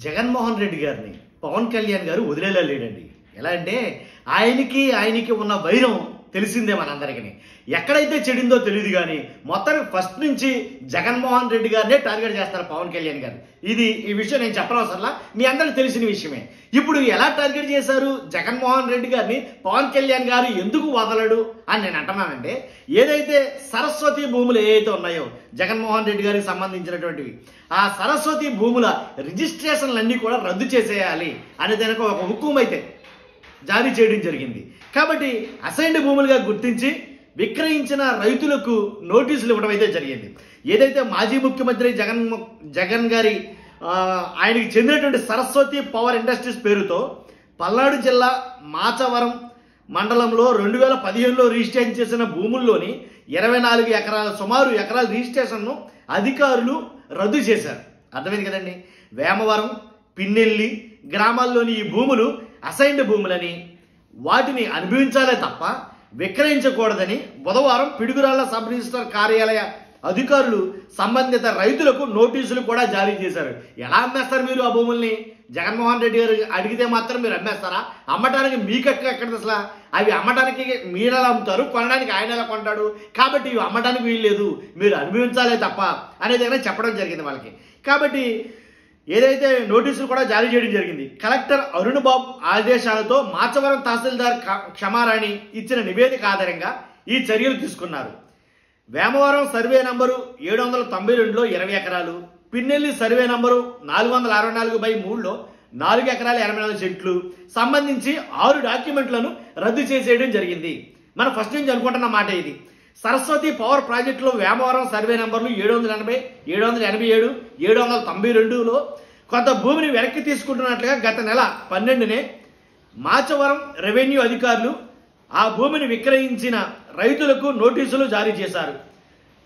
జగన్మోహన్ రెడ్డి గారిని పవన్ కళ్యాణ్ గారు వదిలేలా లేడండి. ఎలా అంటే ఆయనకి ఉన్న వైరం తెలిసిందే మనందరికీ. ఎక్కడైతే చెడిందో తెలియదు కానీ మొత్తానికి ఫస్ట్ నుంచి జగన్మోహన్ రెడ్డి గారినే టార్గెట్ చేస్తారు పవన్ కళ్యాణ్ గారు. ఈ విషయం నేను చెప్పనవసరంలా, మీ అందరికీ తెలిసిన విషయమే. ఇప్పుడు ఎలా టార్గెట్ చేశారు జగన్మోహన్ రెడ్డి గారిని పవన్ కళ్యాణ్ గారు ఎందుకు వదలడు అని నేను అంటున్నానంటే, ఏదైతే సరస్వతి భూములు ఏవైతే ఉన్నాయో జగన్మోహన్ రెడ్డి గారికి సంబంధించినటువంటివి, ఆ సరస్వతి భూముల రిజిస్ట్రేషన్లన్నీ కూడా రద్దు చేసేయాలి అనే దానికి ఒక హుకుం అయితే జారీ చేయడం జరిగింది. కాబట్టి అసైన్డ్ భూములుగా గుర్తించి విక్రయించిన రైతులకు నోటీసులు ఇవ్వడం అయితే జరిగింది. ఏదైతే మాజీ ముఖ్యమంత్రి జగన్ గారి ఆయనకి చెందినటువంటి సరస్వతి పవర్ ఇండస్ట్రీస్ పేరుతో పల్నాడు జిల్లా మాచవరం మండలంలో 2015లో రిజిస్ట్రేషన్ చేసిన భూముల్లోని 24 ఎకరాల సుమారు ఎకరాల రిజిస్ట్రేషన్ను అధికారులు రద్దు చేశారు. అర్థమైంది కదండి. వేమవరం, పిన్నెల్లి గ్రామాల్లోని ఈ భూములు అసైన్డ్ భూములని, వాటిని అనుభవించాలే తప్ప విక్రయించకూడదని బుధవారం పిడుగురాళ్ల సబ్ రిజిస్టర్ కార్యాలయ అధికారులు సంబంధిత రైతులకు నోటీసులు కూడా జారీ చేశారు. ఎలా అమ్మేస్తారు మీరు ఆ భూముల్ని? జగన్మోహన్ రెడ్డి గారు అడిగితే మాత్రం మీరు అమ్మేస్తారా? అమ్మటానికి మీకు ఎక్కడ అసలు? అవి అమ్మటానికి మీరు ఎలా అమ్ముతారు, కొనడానికి ఆయన ఎలా కొంటాడు? కాబట్టి ఇవి అమ్మటానికి వీల్లేదు, మీరు అనుభవించాలే తప్ప అనేది చెప్పడం జరిగింది వాళ్ళకి. కాబట్టి ఏదైతే నోటీసులు కూడా జారీ చేయడం జరిగింది. కలెక్టర్ అరుణ్ బాబు ఆదేశాలతో మాచవరం తహసీల్దార్ క్షమారాణి ఇచ్చిన నివేదిక ఆధారంగా ఈ చర్యలు తీసుకున్నారు. వేమవరం సర్వే నంబరు 792లో 20 ఎకరాలు, పిన్నెల్లి సర్వే నంబరు 464/3లో 4 ఎకరాల 84 సెంట్లు సంబంధించి 6 డాక్యుమెంట్లను రద్దు చేసేయడం జరిగింది. మనం ఫస్ట్ నుంచి అనుకుంటున్న మాట ఇది. సరస్వతి పవర్ ప్రాజెక్టులో వేమవరం సర్వే నంబర్లు 780, 787, 792లో కొంత భూమిని వెనక్కి తీసుకుంటున్నట్లుగా గత నెల 12నే మాచవరం రెవెన్యూ అధికారులు ఆ భూమిని విక్రయించిన రైతులకు నోటీసులు జారీ చేశారు.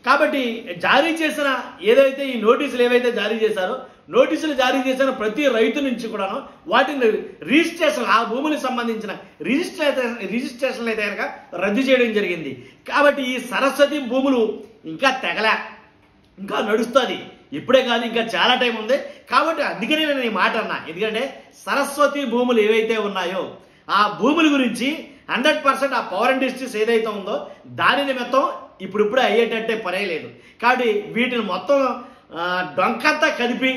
కాబట్టి జారీ చేసిన ఏదైతే ఈ నోటీసులు ఏవైతే జారీ చేశారో, నోటీసులు జారీ చేసిన ప్రతి రైతు నుంచి కూడాను వాటిని రిజిస్ట్రేషన్, ఆ భూములకు సంబంధించిన రిజిస్ట్రేషన్లు అయితే కనుక రద్దు చేయడం జరిగింది. కాబట్టి ఈ సరస్వతి భూములు ఇంకా ఇంకా నడుస్తుంది. ఇప్పుడే కాదు, ఇంకా చాలా టైం ఉంది. కాబట్టి అందుకనే నేను ఈ మాట అన్నా. ఎందుకంటే సరస్వతి భూములు ఏవైతే ఉన్నాయో ఆ భూముల గురించి 100% ఆ పవర్ ఇండస్ట్రీస్ ఏదైతే ఉందో దాని నిమిత్తం ఇప్పుడిప్పుడే అయ్యేటట్టే పనే లేదు. కాబట్టి వీటిని మొత్తం డొంకంతా కదిపి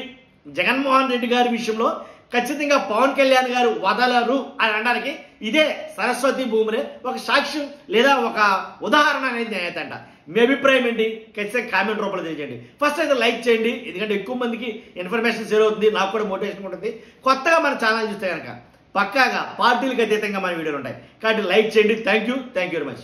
జగన్మోహన్ రెడ్డి గారి విషయంలో ఖచ్చితంగా పవన్ కళ్యాణ్ గారు వదలరు అని అనడానికి ఇదే సరస్వతి భూములే ఒక సాక్ష్యం లేదా ఒక ఉదాహరణ అనేది నేనైతే. మీ అభిప్రాయం ఏంటి? ఖచ్చితంగా కామెంట్ రూపంలో తెలియజేయండి. ఫస్ట్ అయితే లైక్ చేయండి, ఎందుకంటే ఎక్కువ మందికి ఇన్ఫర్మేషన్ షేర్ అవుతుంది, నాకు కూడా మోటివేషన్ ఉంటుంది. కొత్తగా మన ఛానల్ చూస్తే కనుక పక్కాగా పార్టీలకు అతీతంగా మన వీడియోలు ఉంటాయి. కాబట్టి లైక్ చేయండి. Thank you very much.